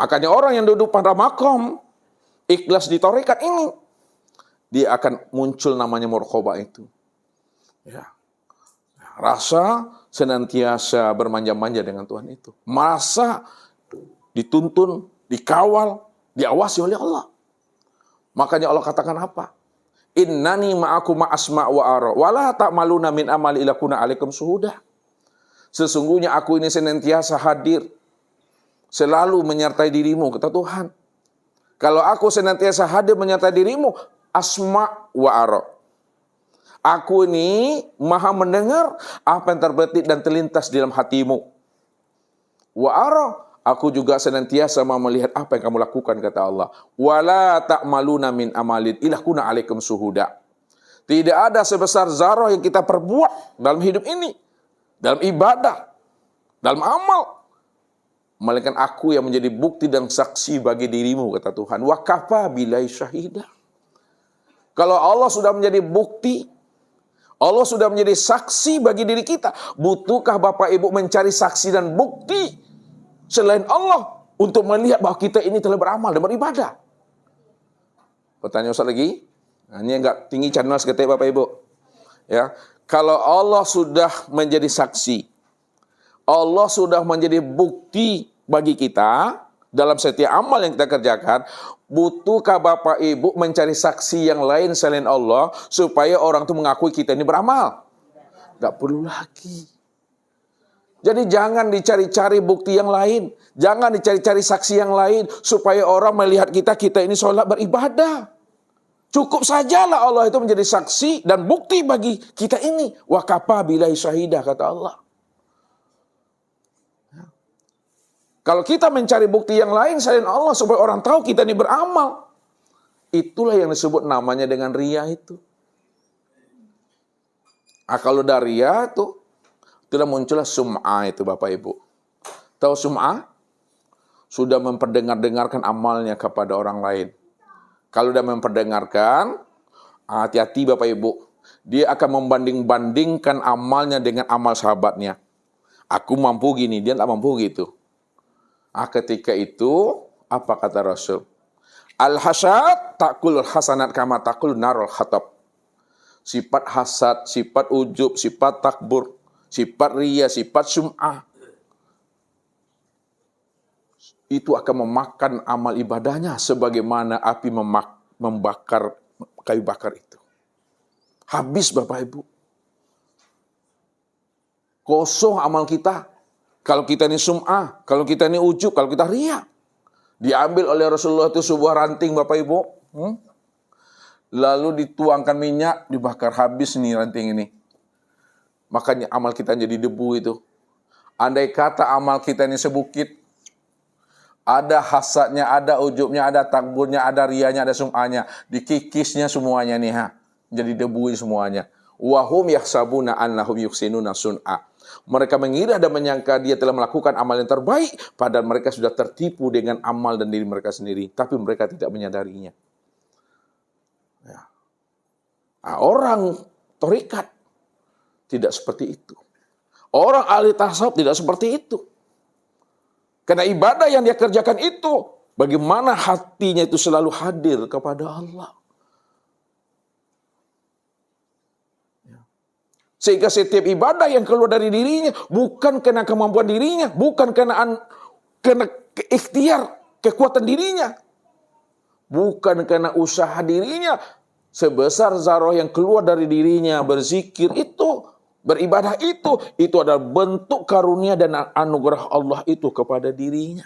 Makanya orang yang duduk pada makom ikhlas di tarekat ini, dia akan muncul namanya muraqabah itu. Ya. Rasa senantiasa bermanja-manja dengan Tuhan itu. Merasa dituntun, dikawal, diawasi oleh Allah. Makanya Allah katakan apa? Innani ma'akum ma'asma' wa ara wa la ta'maluna min amali illa kuna alaikum syuhuda. Sesungguhnya aku ini senantiasa hadir, selalu menyertai dirimu, kata Tuhan. Kalau aku senantiasa hadir menyertai dirimu, asma' wa ara. Aku ini maha mendengar apa yang terbetik dan terlintas di dalam hatimu. Wa ara, aku juga senantiasa mau melihat apa yang kamu lakukan, kata Allah. Wala ta'maluna min amalin illa kuna alaikum syuhuda. Tidak ada sebesar zarah yang kita perbuat dalam hidup ini, dalam ibadah, dalam amal, melainkan aku yang menjadi bukti dan saksi bagi dirimu, kata Tuhan. Wa kafa billahi syahida. Kalau Allah sudah menjadi bukti, Allah sudah menjadi saksi bagi diri kita, butuhkah Bapak Ibu mencari saksi dan bukti selain Allah untuk melihat bahwa kita ini telah beramal dan beribadah? Pertanyaan Ustaz lagi. Nah, ini agak tinggi channel seketik Bapak Ibu. Ya, kalau Allah sudah menjadi saksi, Allah sudah menjadi bukti bagi kita dalam setiap amal yang kita kerjakan, butuhkah Bapak Ibu mencari saksi yang lain selain Allah supaya orang itu mengakui kita ini beramal? Tidak perlu lagi. Jadi jangan dicari-cari bukti yang lain, jangan dicari-cari saksi yang lain supaya orang melihat kita ini sholat beribadah. Cukup sajalah Allah itu menjadi saksi dan bukti bagi kita ini. Wa kafa billahi syahidah, kata Allah. Kalau kita mencari bukti yang lain selain Allah supaya orang tahu kita ini beramal, itulah yang disebut namanya dengan riya itu. Kalau dari riya itu, sudah muncullah sum'ah itu Bapak Ibu. Tahu sum'ah? Sudah memperdengar-dengarkan amalnya kepada orang lain. Kalau sudah memperdengarkan, hati-hati Bapak Ibu. Dia akan membanding-bandingkan amalnya dengan amal sahabatnya. Aku mampu gini, dia tak mampu gitu. Ketika itu, apa kata Rasul? Al-hasad takul hasanat kama takul narul khatab. Sifat hasad, sifat ujub, sifat takbur, sifat riya, sifat sum'ah, itu akan memakan amal ibadahnya sebagaimana api membakar kayu bakar itu. Habis Bapak Ibu. Kosong amal kita. Kalau kita ini sum'ah, kalau kita ini ujub, kalau kita riya. Diambil oleh Rasulullah itu sebuah ranting Bapak Ibu. Lalu dituangkan minyak, dibakar, habis nih ranting ini. Makanya amal kita jadi debu itu. Andai kata amal kita ini sebukit, ada hasadnya, ada ujubnya, ada takburnya, ada riyanya, ada sum'ahnya. Dikikisnya semuanya nih. Jadi debu semuanya. Wahum yahsabuna annahum yuhsinuna sun'a. Mereka mengira dan menyangka dia telah melakukan amal yang terbaik, padahal mereka sudah tertipu dengan amal dan diri mereka sendiri. Tapi mereka tidak menyadarinya. Ya. Orang tarekat tidak seperti itu. Orang ahli tasawuf tidak seperti itu. Karena ibadah yang dia kerjakan itu, bagaimana hatinya itu selalu hadir kepada Allah. Sehingga setiap ibadah yang keluar dari dirinya bukan karena kemampuan dirinya, bukan karena ikhtiar, kekuatan dirinya, bukan karena usaha dirinya. Sebesar zarah yang keluar dari dirinya, berzikir itu, beribadah itu adalah bentuk karunia dan anugerah Allah itu kepada dirinya.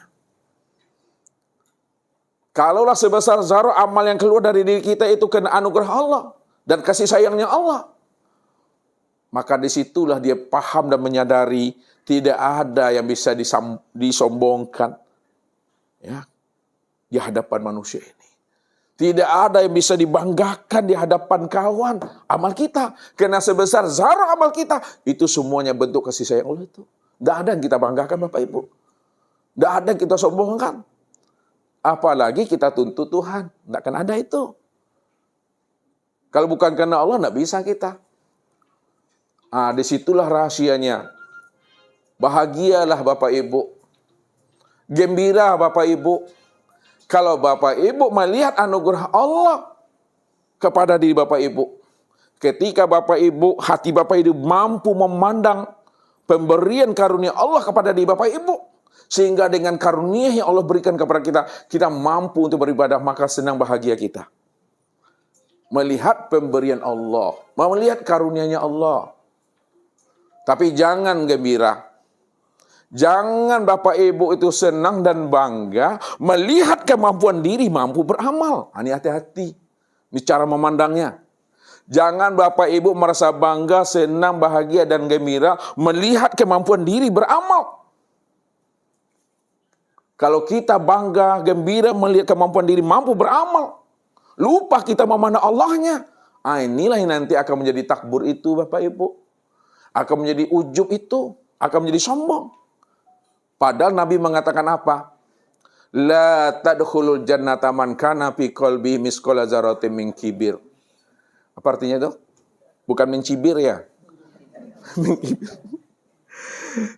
Kalaulah sebesar zarah amal yang keluar dari diri kita itu karena anugerah Allah dan kasih sayangnya Allah, maka disitulah dia paham dan menyadari tidak ada yang bisa disombongkan ya, di hadapan manusia ini. Tidak ada yang bisa dibanggakan di hadapan kawan amal kita. Karena sebesar zarah amal kita, itu semuanya bentuk kasih sayang Allah itu. Tidak ada yang kita banggakan Bapak Ibu. Tidak ada yang kita sombongkan. Apalagi kita tuntut Tuhan. Tidak akan ada itu. Kalau bukan karena Allah, tidak bisa kita. Disitulah rahasianya. Bahagialah Bapak Ibu Gembira Bapak Ibu. Kalau Bapak Ibu melihat anugerah Allah kepada diri Bapak Ibu. Ketika Bapak Ibu, hati Bapak Ibu mampu memandang pemberian karunia Allah kepada diri Bapak Ibu. Sehingga dengan karunia yang Allah berikan kepada kita, kita mampu untuk beribadah, maka senang bahagia kita. Melihat pemberian Allah, melihat karunia-Nya Allah. Tapi jangan gembira. Jangan Bapak Ibu itu senang dan bangga melihat kemampuan diri mampu beramal. Ini hati-hati. Ini cara memandangnya. Jangan Bapak Ibu merasa bangga, senang, bahagia, dan gembira melihat kemampuan diri beramal. Kalau kita bangga, gembira melihat kemampuan diri mampu beramal, lupa kita memandang Allahnya. Inilah yang nanti akan menjadi takbur itu Bapak Ibu. Akan menjadi ujub itu, akan menjadi sombong. Padahal Nabi mengatakan apa? La tadkhulul jannata man kana fi qalbi misqala dzarratin min kibir. Apa artinya itu? Bukan mencibir ya.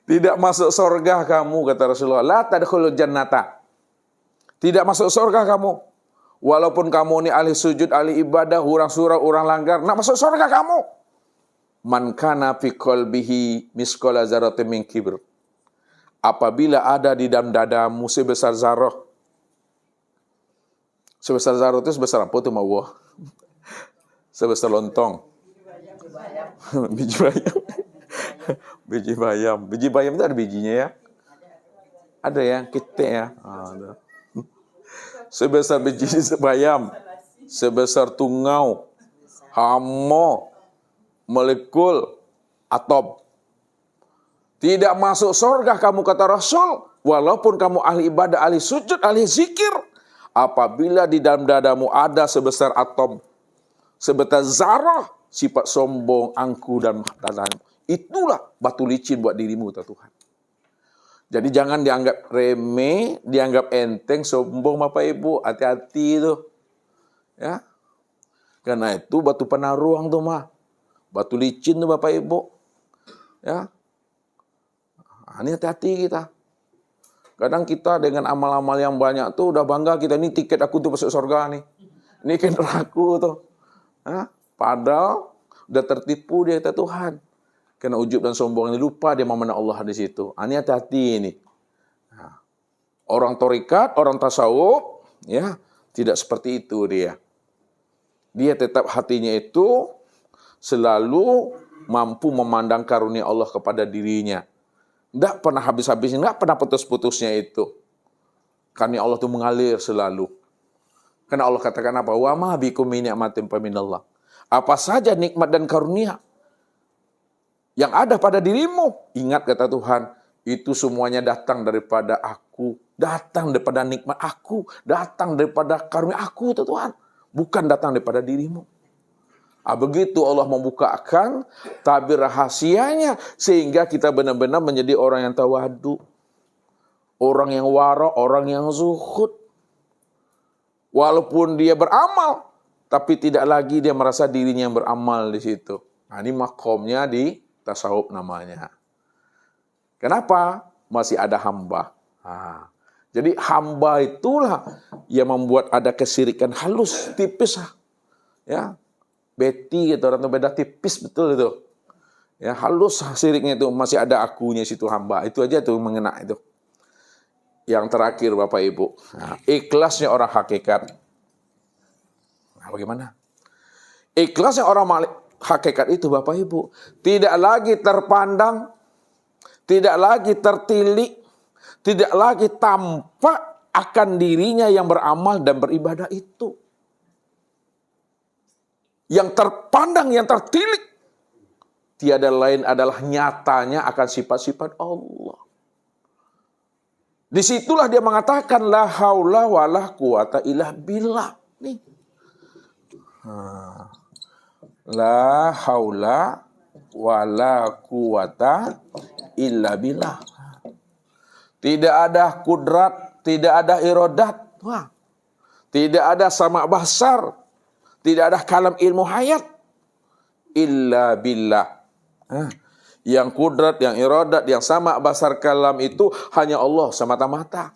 Tidak masuk surga kamu, kata Rasulullah. La tadkhulul jannata. Tidak masuk surga kamu. Walaupun kamu ini ahli sujud, ahli ibadah, orang surau, orang langgar, nak masuk surga kamu. Man kana fi qalbihi misqala dzarratin min kibir. Apabila ada di dalam dadamu sebesar zarah. Sebesar zarah itu sebesar apa itu mau? Sebesar lontong. Biji bayam. Biji bayam. Biji bayam itu ada bijinya ya? Ada ya, kita ya. Ada. Sebesar biji bayam. Sebesar tungau. Hamo. Molekul. Atom. Tidak masuk surga kamu, kata Rasul. Walaupun kamu ahli ibadah, ahli sujud, ahli zikir. Apabila di dalam dadamu ada sebesar atom. Sebesar zarah. Sifat sombong, angku, dan lain-lain. Itulah batu licin buat dirimu, kata Tuhan. Jadi jangan dianggap remeh, dianggap enteng, sombong Bapak Ibu. Hati-hati itu. Ya. Karena itu batu penaruang tuh mah. Batu licin tuh Bapak Ibu. Ya. Ini hati-hati kita. Kadang kita dengan amal-amal yang banyak tuh udah bangga kita, ini tiket aku tuh masuk surga nih. Ini tiket aku tuh. Hah? Padahal udah tertipu dia, kata Tuhan. Karena ujub dan sombong ini lupa dia memandang Allah di situ. Ini hati-hati ini. Nah, orang torikat, orang tasawuf, ya tidak seperti itu dia. Dia tetap hatinya itu selalu mampu memandang karunia Allah kepada dirinya. Tidak pernah habis-habisnya, tidak pernah putus-putusnya itu. Karena Allah itu mengalir selalu. Karena Allah katakan apa? Wa ma bikum min ni'matin faminallah. Apa saja nikmat dan karunia yang ada pada dirimu, ingat kata Tuhan, itu semuanya datang daripada aku, datang daripada nikmat aku, datang daripada karunia aku, kata Tuhan. Bukan datang daripada dirimu. Begitu Allah membukakan tabir rahasianya, sehingga kita benar-benar menjadi orang yang tawadu, orang yang wara, orang yang zuhud. Walaupun dia beramal, tapi tidak lagi dia merasa dirinya yang beramal di situ. Nah, ini makomnya di tasawuf namanya. Kenapa? Masih ada hamba. Nah, jadi hamba itulah yang membuat ada kesirikan halus, tipis. Ya, beti gitu, orang itu beda tipis betul itu. Ya, halus siriknya itu, masih ada akunya situ hamba. Itu aja tuh mengena itu. Yang terakhir Bapak Ibu, nah, ikhlasnya orang hakikat. Nah, bagaimana? Ikhlasnya orang hakikat itu Bapak Ibu tidak lagi terpandang, tidak lagi tertilik, tidak lagi tampak akan dirinya yang beramal dan beribadah itu. Yang terpandang, yang tertilik, tiada lain adalah nyatanya akan sifat-sifat Allah. Disitulah dia mengatakan la haula wala quwata illa billah. Nih. La haula wala quwata illa billah. Tidak ada kudrat, tidak ada iradat. Wah. Tidak ada sama basar. Tidak ada kalam ilmu hayat. Illa billah. Yang kudrat, yang iradat, yang sama basar kalam itu hanya Allah semata-mata.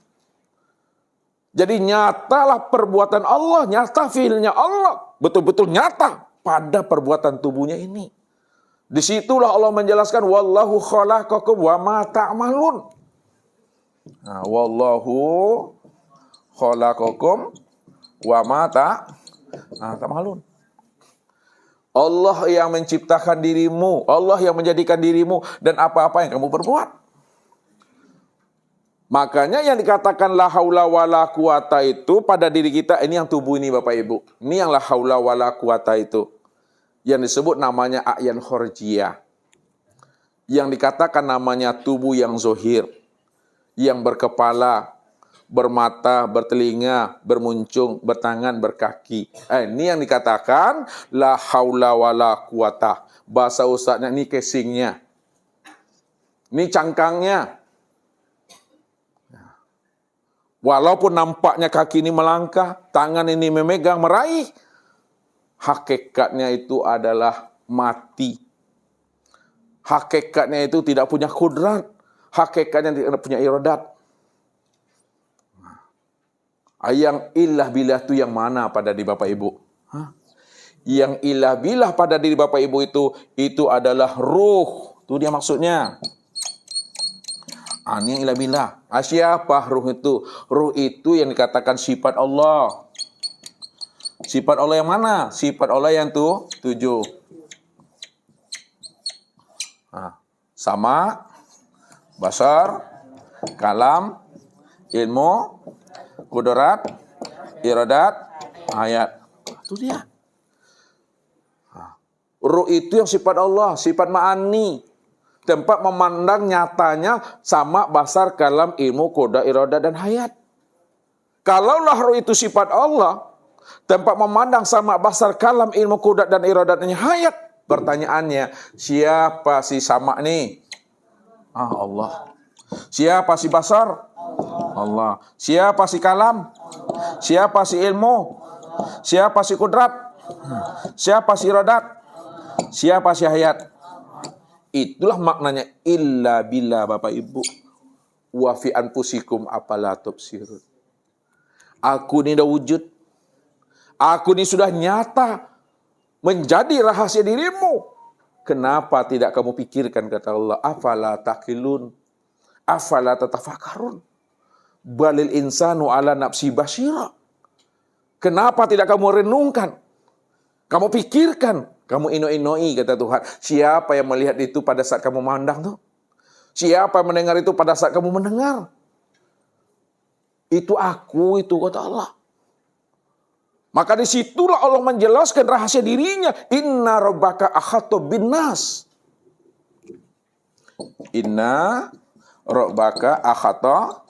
Jadi nyatalah perbuatan Allah, nyata fiilnya Allah, betul-betul nyata pada perbuatan tubuhnya ini. Disitulah Allah menjelaskan, wallahu khalaqakum wa ma ta'malun. Nah, wallahu khalaqakum wa ma ta'malun. Allah yang menciptakan dirimu, Allah yang menjadikan dirimu, dan apa-apa yang kamu perbuat. Makanya yang dikatakan la haula wala quwata itu pada diri kita, ini yang tubuh ini Bapak Ibu. Ini yang la haula wala quwata itu. Yang disebut namanya a'yan khorjiyah. Yang dikatakan namanya tubuh yang zohir. Yang berkepala, bermata, bertelinga, bermuncung, bertangan, berkaki. Ini yang dikatakan la haula wala quwata. Bahasa ustadznya ini casingnya. Ini cangkangnya. Walaupun nampaknya kaki ini melangkah, tangan ini memegang, meraih, hakikatnya itu adalah mati. Hakikatnya itu tidak punya kudrat. Hakikatnya tidak punya iradat. Yang ilah bilah itu yang mana pada diri Bapak Ibu? Yang ilah bilah pada diri Bapak Ibu itu adalah ruh. Itu dia maksudnya. Ini yang ilah bilah. Siapa ruh itu? Ruh itu yang dikatakan sifat Allah. Sifat Allah yang mana? Sifat Allah yang 7. Sama, basar, kalam, ilmu, kudrat, iradat, ayat. Itu dia. Ruh itu yang sifat Allah, sifat ma'ani. Tempat memandang nyatanya sama basar, kalam, ilmu, koda, iradat, dan hayat. Kalaulah ruh itu sifat Allah, tempat memandang sama basar, kalam, ilmu, koda, dan iradat, dan hayat. Pertanyaannya, siapa si sama nih? Allah. Siapa si basar? Allah. Siapa si kalam? Siapa si ilmu? Siapa si kudrat? Siapa si iradat? Siapa si hayat? Itulah maknanya illa billah Bapak Ibu. Wa fi anfusikum afala tubsirun. Aku ini dah wujud. Aku ini sudah nyata menjadi rahasia dirimu. Kenapa tidak kamu pikirkan, kata Allah, afala taqilun, afala tatafakarun, balil insanu ala nafsi basyira. Kenapa tidak kamu renungkan? Kamu pikirkan, kamu ino-inoi, kata Tuhan. Siapa yang melihat itu pada saat kamu memandang tuh? Siapa yang mendengar itu pada saat kamu mendengar? Itu aku, itu kata Allah. Maka disitulah Allah menjelaskan rahasia dirinya. Inna rabbaka ahata binnas. Inna rabbaka ahata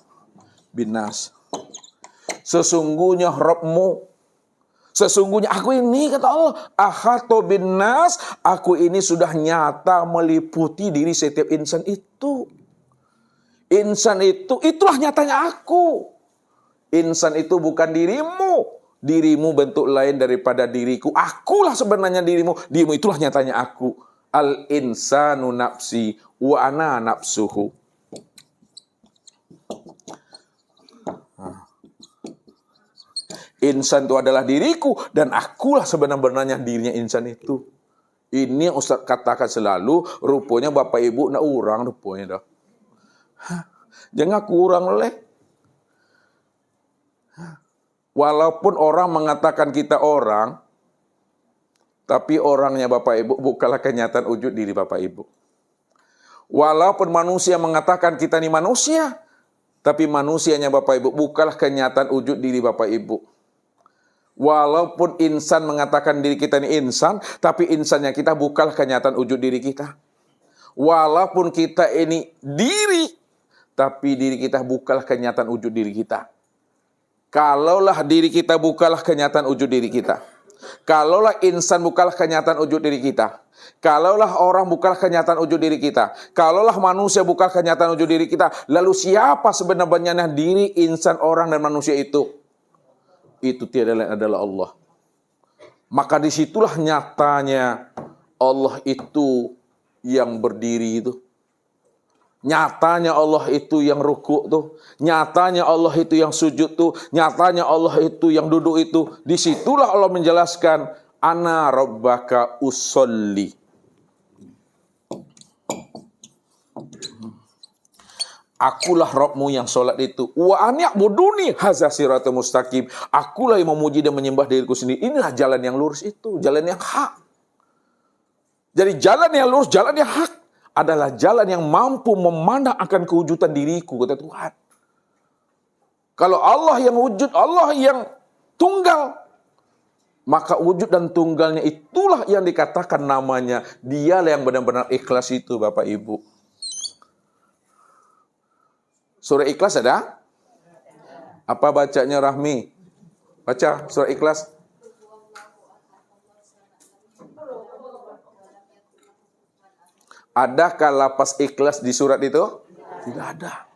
binnas. Sesungguhnya Rabbmu, sesungguhnya aku ini, kata Allah, ahata binnas, aku ini sudah nyata meliputi diri setiap insan itu. Insan itu, itulah nyatanya aku. Insan itu bukan dirimu. Dirimu bentuk lain daripada diriku. Akulah sebenarnya dirimu. Dirimu itulah nyatanya aku. Al-insanu nafsi wa ana nafsuhu. Insan itu adalah diriku dan akulah sebenarnya dirinya insan itu. Ini yang Ustaz katakan selalu, rupanya Bapak Ibu nak urang rupanya dah. Jangan kurang oleh. Walaupun orang mengatakan kita orang, tapi orangnya Bapak Ibu bukanlah kenyataan wujud diri Bapak Ibu. Walaupun manusia mengatakan kita ini manusia, tapi manusianya Bapak Ibu bukanlah kenyataan wujud diri Bapak Ibu. Walaupun insan mengatakan diri kita ini insan, tapi insannya kita bukanlah kenyataan wujud diri kita. Walaupun kita ini diri, tapi diri kita bukanlah kenyataan wujud diri kita. Kalaulah diri kita bukanlah kenyataan wujud diri kita. Kalaulah insan bukanlah kenyataan wujud diri kita. Kalaulah orang bukanlah kenyataan wujud diri kita. Kalaulah manusia bukanlah kenyataan wujud diri kita. Lalu siapa sebenarnya diri insan, orang, dan manusia itu? Itu tiada lain adalah Allah. Maka disitulah nyatanya Allah itu yang berdiri itu. Nyatanya Allah itu yang ruku tuh. Nyatanya Allah itu yang sujud tuh. Nyatanya Allah itu yang duduk itu. Disitulah Allah menjelaskan, ana rabbaka usolli. Akulah Rabbmu yang sholat itu. Wa ani'buduni hadza siratal mustaqim. Akulah yang memuji dan menyembah diriku sendiri. Inilah jalan yang lurus itu, jalan yang hak. Jadi jalan yang lurus, jalan yang hak adalah jalan yang mampu memandang akan kewujudan diriku, kata Tuhan. Kalau Allah yang wujud, Allah yang tunggal, maka wujud dan tunggalnya itulah yang dikatakan namanya. Dialah yang benar-benar ikhlas itu, Bapak Ibu. Surah Ikhlas ada? Apa bacanya Rahmi? Baca surah Ikhlas. Adakah lapas ikhlas di surat itu? Tidak ada.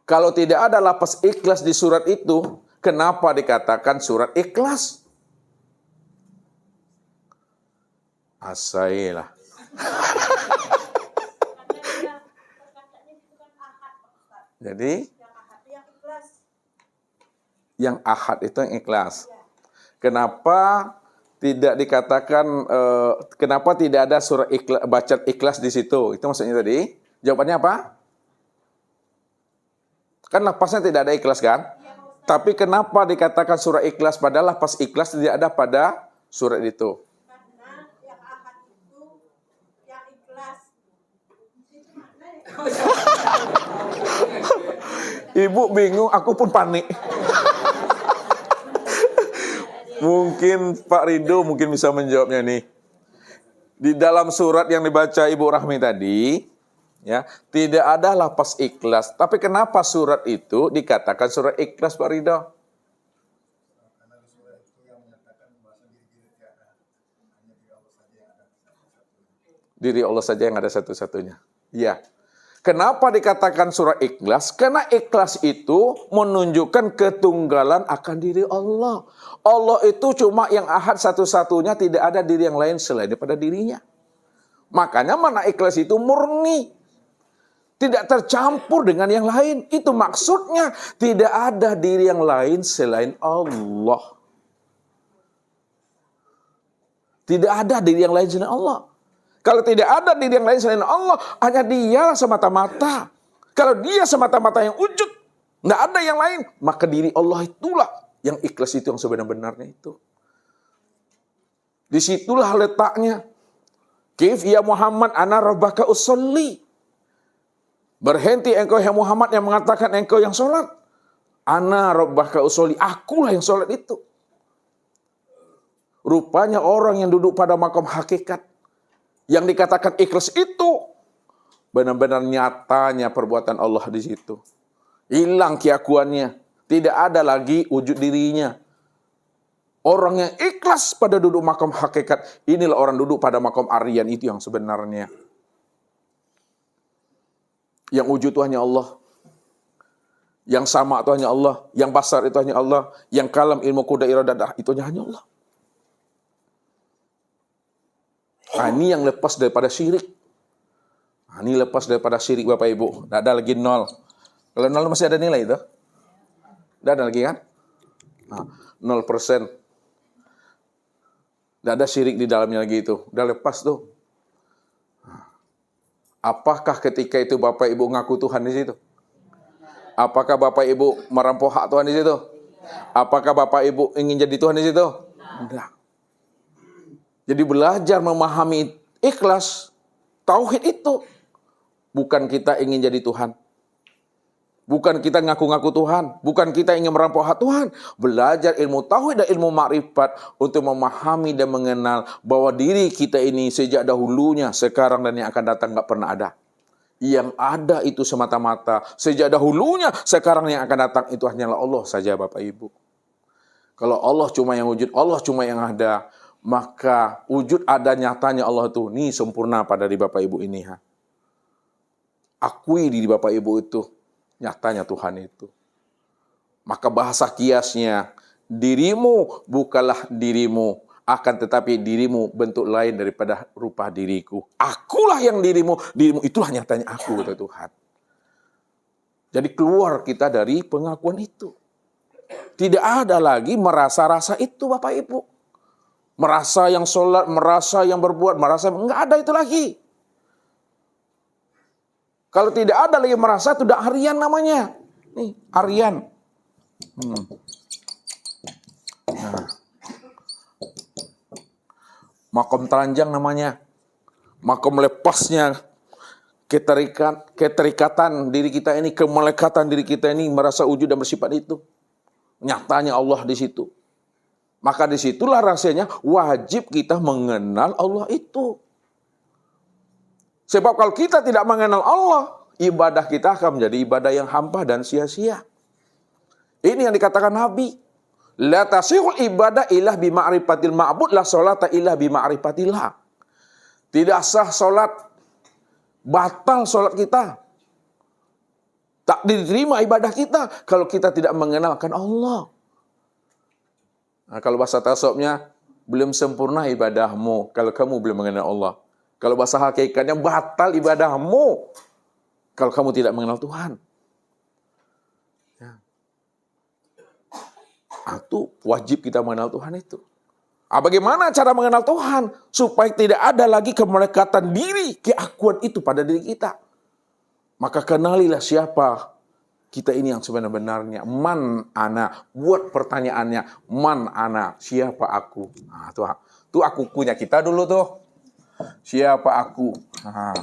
Kalau tidak ada lapas ikhlas di surat itu, kenapa dikatakan surat Ikhlas? Asailah. Jadi yang ahad itu yang ikhlas. Kenapa tidak dikatakan, kenapa tidak ada surah ikhlas, bacaan ikhlas di situ? Itu maksudnya tadi. Jawabannya apa? Kan lapasnya tidak ada ikhlas kan? Tapi kenapa dikatakan surah ikhlas padahal lapas ikhlas tidak ada pada surat itu? Karena yang ahad itu yang ikhlas. Ibu bingung, aku pun panik. Mungkin Pak Rido mungkin bisa menjawabnya nih. Di dalam surat yang dibaca Ibu Rahmi tadi, ya, tidak ada lapas ikhlas. Tapi kenapa surat itu dikatakan surat ikhlas, Pak Rido? Karena di surat itu yang menyatakan bahwa diri tiada, hanya diri Allah saja yang ada satu-satunya. Diri Allah saja yang ada satu-satunya. Ya. Kenapa dikatakan surah ikhlas? Karena ikhlas itu menunjukkan ketunggalan akan diri Allah. Allah itu cuma yang ahad satu-satunya, tidak ada diri yang lain selain daripada dirinya. Makanya mana ikhlas itu murni. Tidak tercampur dengan yang lain. Itu maksudnya tidak ada diri yang lain selain Allah. Tidak ada diri yang lain selain Allah. Kalau tidak ada diri yang lain selain Allah, hanya Dia semata-mata. Kalau Dia semata-mata yang wujud, tidak ada yang lain, maka diri Allah itulah yang ikhlas itu yang sebenar-benarnya itu. Disitulah letaknya. Kif ya Muhammad ana rabbaka usolli. Berhenti engkau ya Muhammad yang mengatakan engkau yang sholat. Ana rabbaka usolli. Akulah yang sholat itu. Rupanya orang yang duduk pada makam hakikat, yang dikatakan ikhlas itu benar-benar nyatanya perbuatan Allah di situ. Hilang keakuannya, tidak ada lagi wujud dirinya. Orang yang ikhlas pada duduk makam hakikat, inilah orang duduk pada makam aryan itu yang sebenarnya. Yang wujud itu hanya Allah. Yang sama itu hanya Allah. Yang basar itu hanya Allah. Yang kalam ilmu kuda iradah itu hanya Allah. Nah, ini yang lepas daripada syirik. Nah, ini lepas daripada syirik Bapak Ibu. Tidak ada lagi nol. Kalau nol masih ada nilai itu. Tidak ada lagi kan? Nah, 0%. Tidak ada syirik di dalamnya lagi itu. Udah lepas tuh. Nah, apakah ketika itu Bapak Ibu ngaku Tuhan di situ? Apakah Bapak Ibu merampok hak Tuhan di situ? Apakah Bapak Ibu ingin jadi Tuhan di situ? Tidak. Jadi belajar memahami ikhlas, tauhid itu. Bukan kita ingin jadi Tuhan. Bukan kita ngaku-ngaku Tuhan. Bukan kita ingin merampok hak Tuhan. Belajar ilmu tauhid dan ilmu makrifat untuk memahami dan mengenal bahwa diri kita ini sejak dahulunya, sekarang dan yang akan datang gak pernah ada. Yang ada itu semata-mata. Sejak dahulunya, sekarang yang akan datang itu hanyalah Allah saja Bapak Ibu. Kalau Allah cuma yang wujud, Allah cuma yang ada, maka wujud ada nyatanya Allah itu ini sempurna pada diri Bapak Ibu ini. Akui diri Bapak Ibu itu nyatanya Tuhan itu. Maka bahasa kiasnya, dirimu bukanlah dirimu, Akan tetapi dirimu bentuk lain daripada rupa diriku. Akulah yang dirimu itulah nyatanya aku, kata Tuhan. Jadi keluar kita dari pengakuan itu. Tidak ada lagi merasa-rasa itu, Bapak Ibu. Merasa yang sholat, merasa yang berbuat, enggak ada itu lagi. Kalau tidak ada lagi merasa, itu udah harian namanya. Nih, harian. Nah. Makom telanjang namanya. Makom lepasnya keterikatan diri kita ini, kemelekatan diri kita ini merasa wujud dan bersifat itu. Nyatanya Allah di situ. Maka disitulah rasanya wajib kita mengenal Allah itu. Sebab kalau kita tidak mengenal Allah, ibadah kita akan menjadi ibadah yang hampa dan sia-sia. Ini yang dikatakan Nabi. La tasihul ibadah ilah bima'rifatil ma'bud, la sholata ilah bima'rifatillah. Tidak sah sholat, batal sholat kita. Tak diterima ibadah kita kalau kita tidak mengenalkan Allah. Nah, kalau bahasa tasawufnya, belum sempurna ibadahmu kalau kamu belum mengenal Allah. Kalau bahasa hakikatnya, batal ibadahmu kalau kamu tidak mengenal Tuhan. Itu wajib kita mengenal Tuhan itu. Bagaimana cara mengenal Tuhan? Supaya tidak ada lagi kemelekatan diri, keakuan itu pada diri kita. Maka kenalilah siapa kita ini yang sebenarnya. Man ana. Buat pertanyaannya. Man ana. Siapa aku? Nah, tuh aku punya kita dulu tuh. Siapa aku? Nah.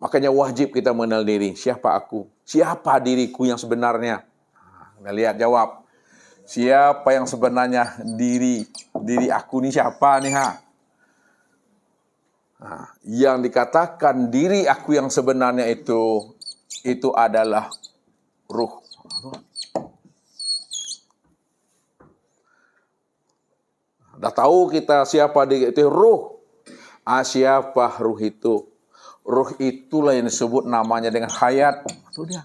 Makanya wajib kita mengenal diri. Siapa aku? Siapa diriku yang sebenarnya? Nah, lihat jawab. Siapa yang sebenarnya diri aku ini siapa nih? Nah, yang dikatakan diri aku yang sebenarnya itu adalah ruh. Udah tahu kita siapa diri itu ruh. Siapa ruh itu? Ruh itulah yang disebut namanya dengan hayat. Itu dia.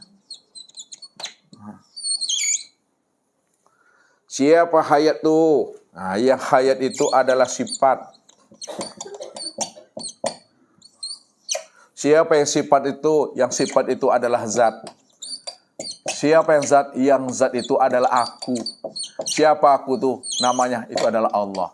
Siapa hayat itu? Nah, yang hayat itu adalah sifat. Siapa yang sifat itu? Yang sifat itu adalah zat. Siapa yang zat? Yang zat itu adalah aku. Siapa aku tuh? Namanya itu adalah Allah.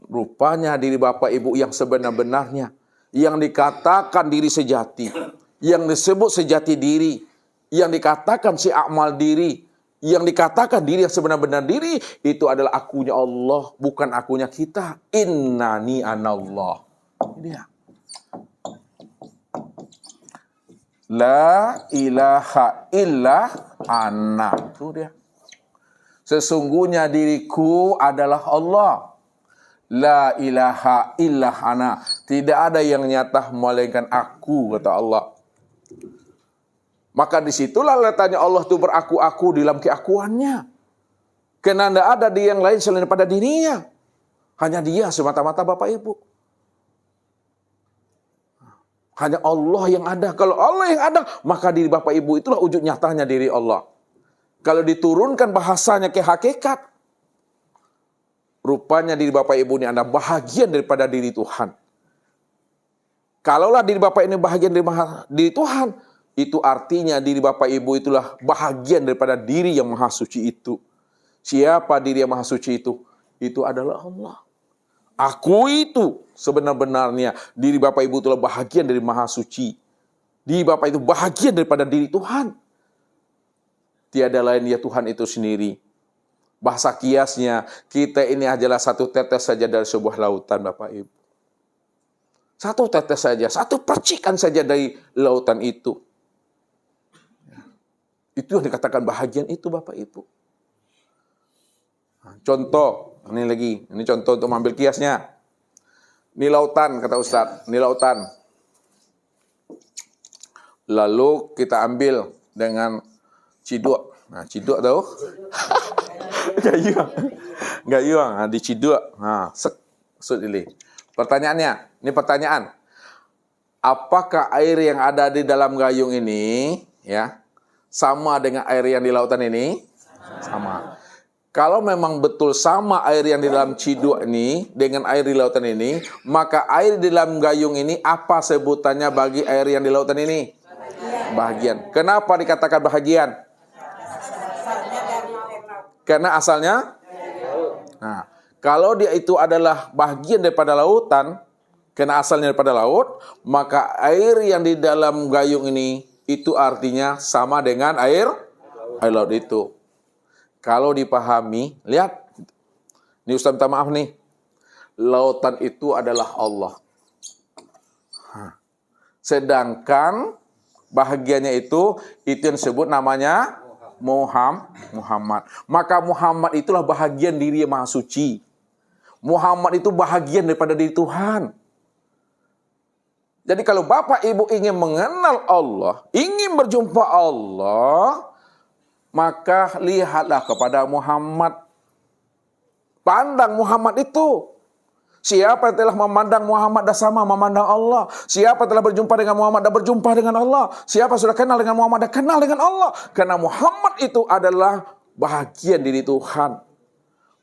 Rupanya diri Bapak Ibu yang sebenar-benarnya, yang dikatakan diri sejati, yang disebut sejati diri, yang dikatakan si amal diri, yang dikatakan diri yang sebenar-benar diri, itu adalah akunya Allah, bukan akunya kita. Innani anallah. Ini dia. La ilaha illa ana. Itu dia. Sesungguhnya diriku adalah Allah. La ilaha illa ana. Tidak ada yang nyata melainkan aku, kata Allah. Maka disitulah letaknya Allah itu beraku-aku dalam keakuannya. Karena tidak ada di yang lain selain pada dirinya. Hanya dia semata-mata Bapak Ibu. Hanya Allah yang ada. Kalau Allah yang ada, maka diri Bapak Ibu itulah wujud nyatanya diri Allah. Kalau diturunkan bahasanya ke hakikat, rupanya diri Bapak Ibu ini adalah bahagian daripada diri Tuhan. Kalaulah diri Bapak ini bahagian dari diri Tuhan, itu artinya diri Bapak Ibu itulah bahagian daripada diri yang maha suci itu. Siapa diri yang maha suci itu? Itu adalah Allah. Aku itu sebenar-benarnya diri Bapak Ibu itulah bahagian dari maha suci. Diri Bapak itu bahagian daripada diri Tuhan. Tiada lain ya Tuhan itu sendiri. Bahasa kiasnya, kita ini adalah satu tetes saja dari sebuah lautan Bapak Ibu. Satu tetes saja, satu percikan saja dari lautan itu. Itu yang dikatakan bahagian itu Bapak Ibu. Contoh, ini contoh untuk mengambil kiasnya. Ini lautan, kata Ustadz, ini lautan. Lalu kita ambil dengan ciduk. Nah, ciduk tahu? Gayung. Nah, di ciduk. Nah, pertanyaannya, ini pertanyaan. Apakah air yang ada di dalam gayung ini, ya, sama dengan air yang di lautan ini? Sama. Kalau memang betul sama air yang di dalam ciduk ini dengan air di lautan ini, maka air di dalam gayung ini apa sebutannya bagi air yang di lautan ini? Bahagian. Kenapa dikatakan bahagian? Karena asalnya? Nah, kalau dia itu adalah bahagian daripada lautan, karena asalnya daripada laut, maka air yang di dalam gayung ini itu artinya sama dengan air laut itu. Kalau dipahami, lihat, ini Ustaz minta maaf nih, lautan itu adalah Allah. Sedangkan bahagiannya itu yang disebut namanya Muhammad. Maka Muhammad itulah bahagian diri yang maha suci. Muhammad itu bahagian daripada diri Tuhan. Jadi kalau Bapak Ibu ingin mengenal Allah, ingin berjumpa Allah, maka lihatlah kepada Muhammad. Pandang Muhammad itu. Siapa yang telah memandang Muhammad dah sama memandang Allah. Siapa yang telah berjumpa dengan Muhammad dah berjumpa dengan Allah. Siapa sudah kenal dengan Muhammad dah kenal dengan Allah. Karena Muhammad itu adalah bahagian diri Tuhan.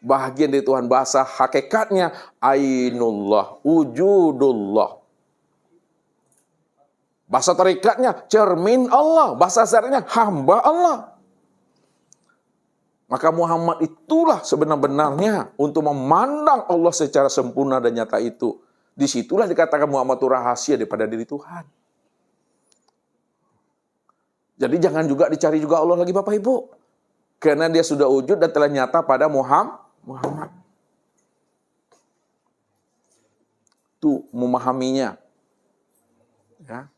Bahagian diri Tuhan. Bahasa hakikatnya ainullah, wujudullah. Bahasa tarikatnya cermin Allah. Bahasa syariatnya hamba Allah. Maka Muhammad itulah sebenar-benarnya untuk memandang Allah secara sempurna dan nyata itu. Disitulah dikatakan Muhammad itu rahasia daripada diri Tuhan. Jadi jangan juga dicari juga Allah lagi Bapak Ibu. Karena dia sudah wujud dan telah nyata pada Muhammad. Itu memahaminya. Ya.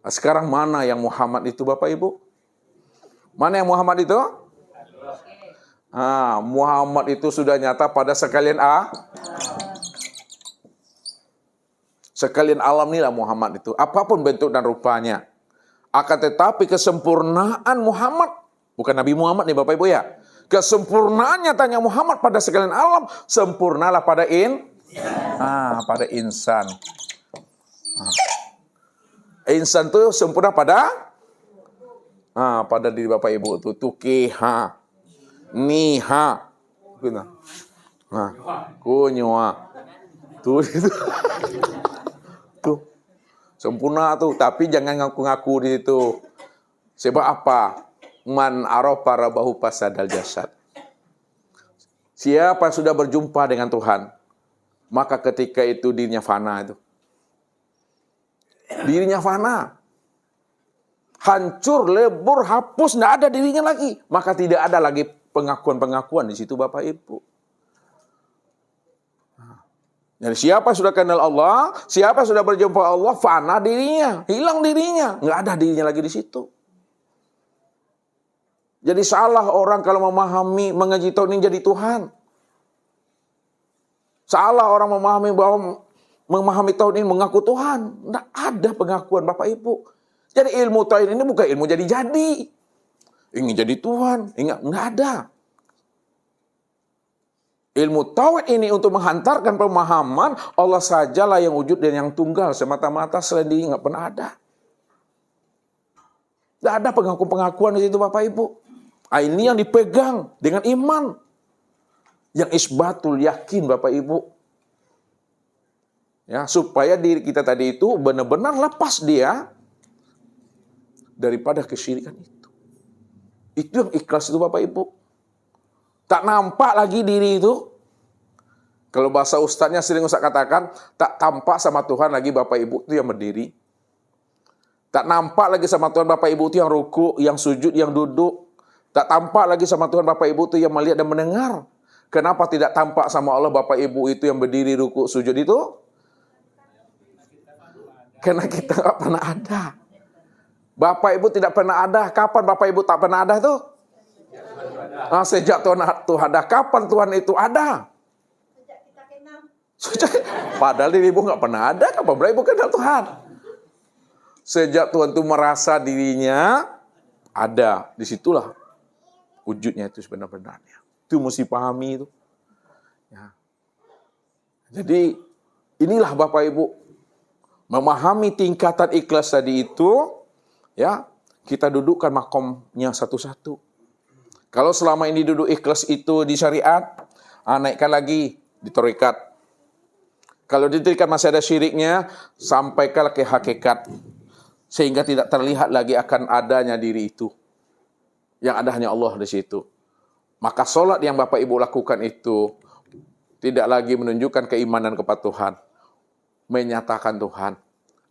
Nah, sekarang mana yang Muhammad itu Bapak Ibu? Mana yang Muhammad itu? Muhammad itu sudah nyata pada sekalian sekalian alam inilah Muhammad itu. Apapun bentuk dan rupanya. Akan tetapi kesempurnaan Muhammad, bukan Nabi Muhammad nih Bapak Ibu ya. Kesempurnaannya tanya Muhammad pada sekalian alam, sempurnalah pada pada insan. Insan itu sempurna pada diri Bapak Ibu itu. Tukiha. Niha, kunywa, tuh sempurna tuh. Tapi jangan ngaku-ngaku di situ. Sebab apa? Man arafa rabbahu fasadal jasad. Siapa yang sudah berjumpa dengan Tuhan, maka ketika itu dirinya fana itu. Dirinya fana. Hancur, lebur, hapus, tidak ada dirinya lagi. Maka tidak ada lagi pengakuan-pengakuan di situ Bapak Ibu. Jadi siapa sudah kenal Allah, siapa sudah berjumpa Allah, fana dirinya, hilang dirinya, nggak ada dirinya lagi di situ. Jadi salah orang kalau memahami mengaji tauhid ini jadi Tuhan. Salah orang memahami bahwa memahami tauhid ini mengaku Tuhan. Nggak ada pengakuan Bapak Ibu. Jadi ilmu tauhid ini bukan ilmu jadi-jadi. Ingin jadi Tuhan, nggak ada. Ilmu tauhid ini untuk menghantarkan pemahaman Allah sajalah yang wujud dan yang tunggal semata-mata, selain diri nggak pernah ada. Nggak ada pengakuan di situ Bapak Ibu. Ini yang dipegang dengan iman, yang isbatul yakin Bapak Ibu. Ya, supaya diri kita tadi itu benar-benar lepas dia daripada kesyirikan itu. Itu yang ikhlas itu Bapak Ibu. Tak nampak lagi diri itu. Kalau bahasa ustadznya sering Ustaz katakan, tak tampak sama Tuhan lagi Bapak Ibu itu yang berdiri. Tak nampak lagi sama Tuhan Bapak Ibu itu yang ruku, yang sujud, yang duduk. Tak tampak lagi sama Tuhan Bapak Ibu itu yang melihat dan mendengar. Kenapa tidak tampak sama Allah Bapak Ibu itu yang berdiri, ruku, sujud itu? Karena kita nggak pernah ada. Bapak Ibu tidak pernah ada. Kapan Bapak Ibu tak pernah ada itu? Sejak Tuhan ada. Kapan Tuhan itu ada? Sejak kita kenal. Padahal diri Ibu nggak pernah ada. Kapan Ibu kenal Tuhan? Sejak Tuhan itu merasa dirinya ada. Disitulah wujudnya itu sebenar-benarnya. Itu mesti pahami itu. Ya. Jadi inilah Bapak Ibu. Memahami tingkatan ikhlas tadi itu. Ya, kita dudukkan makomnya satu-satu. Kalau selama ini duduk ikhlas itu di syariat, naikkan lagi di tarekat. Kalau di tarekat masih ada syiriknya, sampaikan ke hakikat. Sehingga tidak terlihat lagi akan adanya diri itu. Yang ada hanya Allah di situ. Maka sholat yang Bapak Ibu lakukan itu tidak lagi menunjukkan keimanan kepada Tuhan. Menyatakan Tuhan.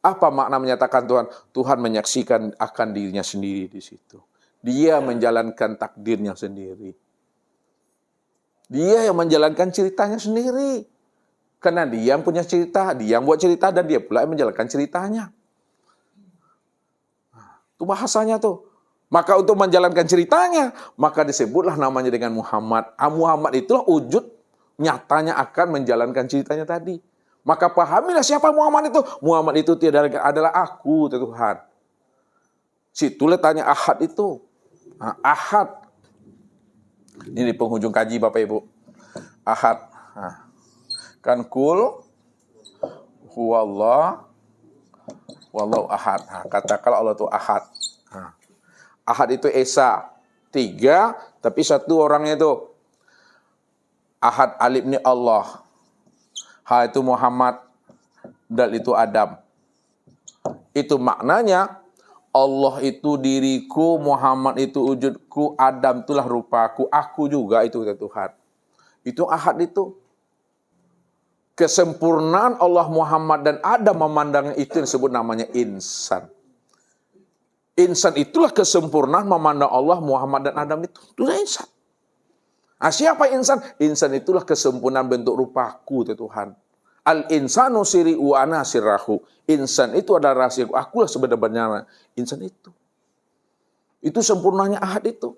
Apa makna menyatakan Tuhan? Tuhan menyaksikan akan dirinya sendiri di situ. Dia menjalankan takdirnya sendiri. Dia yang menjalankan ceritanya sendiri. Karena dia yang punya cerita, dia yang buat cerita, dan dia pula yang menjalankan ceritanya. Itu bahasanya tuh. Maka untuk menjalankan ceritanya, maka disebutlah namanya dengan Muhammad. Muhammad itulah wujud nyatanya akan menjalankan ceritanya tadi. Maka pahamilah siapa Muhammad itu. Muhammad itu tidak adalah aku, Tuhan. Situ letaknya ahad itu. Ahad. Ini di penghujung kaji Bapak Ibu. Ahad. Kan kul huwallah wallahu ahad. Katakanlah Allah itu ahad. Ahad itu Esa. 3, tapi 1 orangnya itu. Ahad alif ini Allah. Ha itu Muhammad. Dal itu Adam. Itu maknanya Allah itu diriku, Muhammad itu wujudku, Adam itulah rupaku, aku juga itu Tuhan. Itu ahad itu. Kesempurnaan Allah, Muhammad, dan Adam memandang itu yang disebut namanya insan. Insan itulah kesempurnaan memandang Allah, Muhammad, dan Adam itu. Itulah insan. Siapa insan? Insan itulah kesempurnaan bentuk rupaku, Tuhan. Al-insanu siri wa ana sirrahu. Insan itu adalah rahasiaku. Akulah sebenarnya insan itu. Itu sempurnanya ahad itu.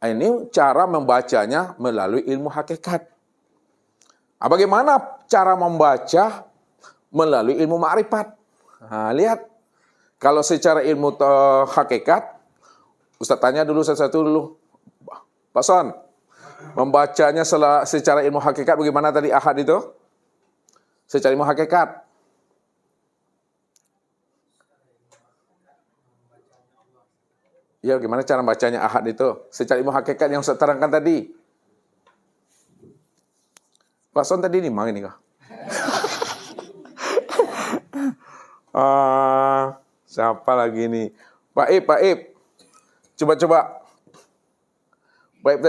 Ini cara membacanya melalui ilmu hakikat. Bagaimana cara membaca melalui ilmu ma'rifat? Lihat. Kalau secara ilmu hakikat, Ustaz tanya dulu satu-satu dulu. Pak Son, membacanya secara ilmu hakikat bagaimana tadi ahad itu? Secara ilmu hakikat. Ya, gimana cara bacanya ahad itu? Secara ilmu hakikat yang saya terangkan tadi. Pak Son tadi di mana nih kah? Siapa lagi nih? Pak Ip. Coba. Pak Ip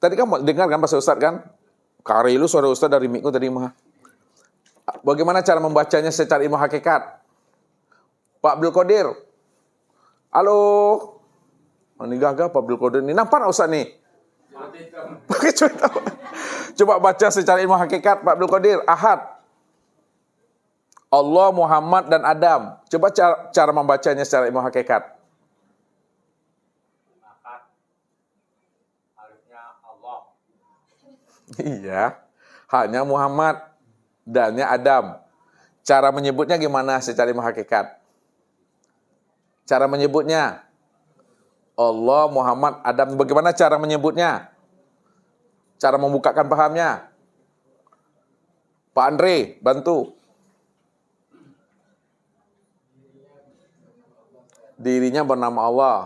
tadi kamu dengar kan bahasa Ustaz kan? Kari lu suara Ustaz dari mikku tadi mah. Bagaimana cara membacanya secara ilmu hakikat? Pak Abdul Qadir. Halo. Ini gagah Pak Abdul Qadir ini. Nampak Ustaz nih? Coba baca secara ilmu hakikat Pak Abdul Qadir. Ahad. Allah, Muhammad, dan Adam. Coba cara membacanya secara ilmu hakikat. Ahad. Alifnya Allah. Iya. Hanya Muhammad. Dannya Adam. Cara menyebutnya gimana secara ilmu hakikat? Cara menyebutnya Allah, Muhammad, Adam. Bagaimana cara menyebutnya? Cara membukakan pahamnya? Pak Andre, bantu. Dirinya bernama Allah.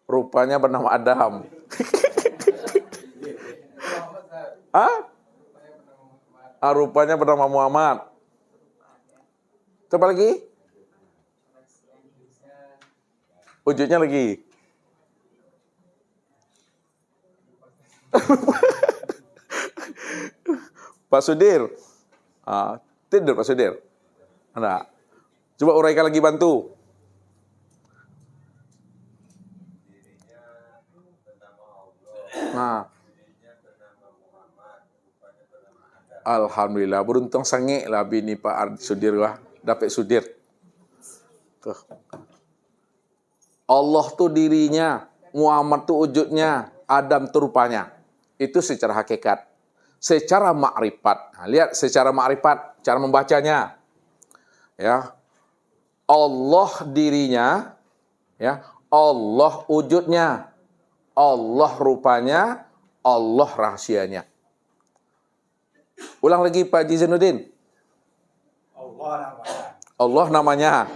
Rupanya bernama Adam. Rupanya bernama Muhammad. Coba lagi. Wujudnya lagi. Pak Sudir. Tidur Pak Sudir. Enggak. Coba uraikan lagi, bantu. Dirinya bernama Allah. Dirinya bernama Muhammad. Rupanya bernama Adam. Alhamdulillah, beruntung sange lah bini Pak Sudir lah. Dapat Sudir. Tuh. Allah tuh dirinya, Muhammad tuh wujudnya, Adam tuh rupanya. Itu secara hakikat. Secara ma'rifat. Lihat secara ma'rifat, cara membacanya. Ya. Allah dirinya, ya. Allah wujudnya, Allah rupanya, Allah rahasianya. Ulang lagi Pak Haji Zainuddin. Allah namanya. Allah namanya.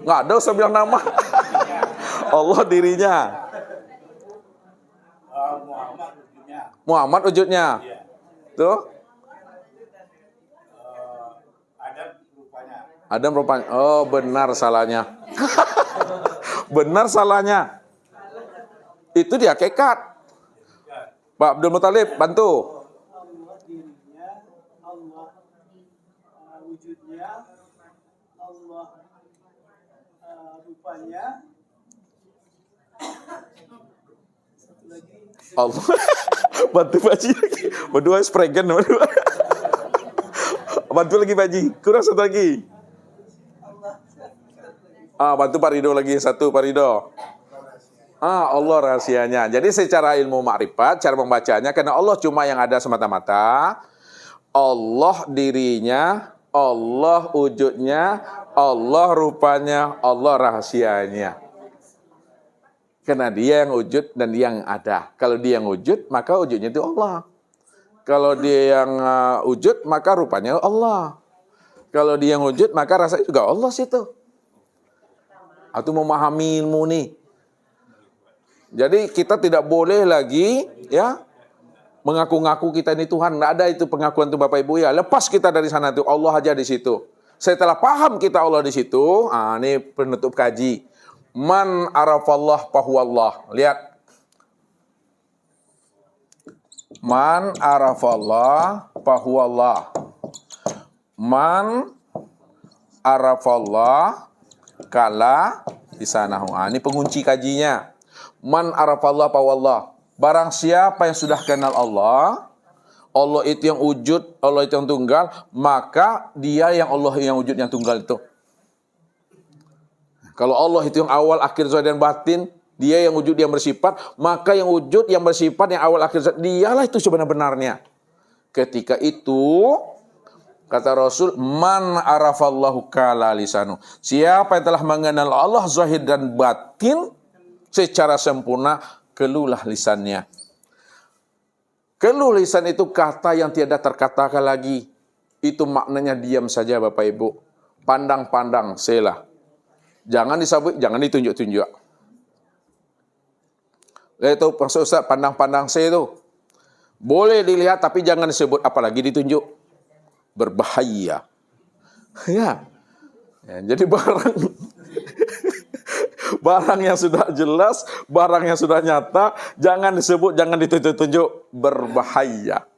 Nggak ada usah bilang nama. Allah dirinya. Muhammad wujudnya. Muhammad wujudnya. Iya. Tuh. Adam rupanya. Adam rupanya. Oh, benar salahnya. Benar salahnya. Itu di hakikat. Pak Abdul Muthalib, bantu. Allah dirinya, Allah wujudnya, Allah rupanya. Satu lagi. Allah. Bantu Baji lagi. Berdua spregen berdua. Bantu lagi Baji. Kurang satu lagi. Bantu Pak Rido lagi satu, Pak Rido. Allah rahasianya. Jadi secara ilmu makrifat, cara membacanya, karena Allah cuma yang ada semata-mata. Allah dirinya, Allah wujudnya, Allah rupanya, Allah rahasianya. Karena dia yang wujud dan dia yang ada. Kalau dia yang wujud, maka wujudnya itu Allah. Kalau dia yang wujud, maka rupanya Allah. Kalau dia yang wujud, maka rasanya juga Allah situ. Atau memahami ilmu nih. Jadi kita tidak boleh lagi ya mengaku-ngaku kita ini Tuhan. Tidak ada itu pengakuan itu Bapak Ibu ya. Lepas kita dari sana itu Allah aja di situ. Setelah paham kita Allah di situ, ini penutup kaji. Man arafallah fahuwallah. Lihat. Man arafallah fahuwallah. Man arafallah kala di sana. Ini pengunci kajinya. Man arafallah fahuwallah. Barang siapa yang sudah kenal Allah, Allah itu yang wujud, Allah itu yang tunggal, maka dia yang Allah yang wujud yang tunggal itu. Kalau Allah itu yang awal, akhir, zahir dan batin, dia yang wujud, yang bersifat, maka yang wujud, yang bersifat, yang awal, akhir, zahir, dialah itu sebenar-benarnya. Ketika itu, kata Rasul, man arafallahu kala lisanu. Siapa yang telah mengenal Allah zahir dan batin secara sempurna, keluhlah lisannya. Keluh lisan itu kata yang tiada terkatakan lagi. Itu maknanya diam saja Bapak Ibu. Pandang-pandang, selah. Jangan disabut, jangan ditunjuk-tunjuk. Itu maksud Ustaz, pandang-pandang saya itu. Boleh dilihat tapi jangan disebut, apalagi ditunjuk. Berbahaya. Ya. Jadi barang yang sudah jelas, barang yang sudah nyata, jangan disebut, jangan ditunjuk-tunjuk, berbahaya.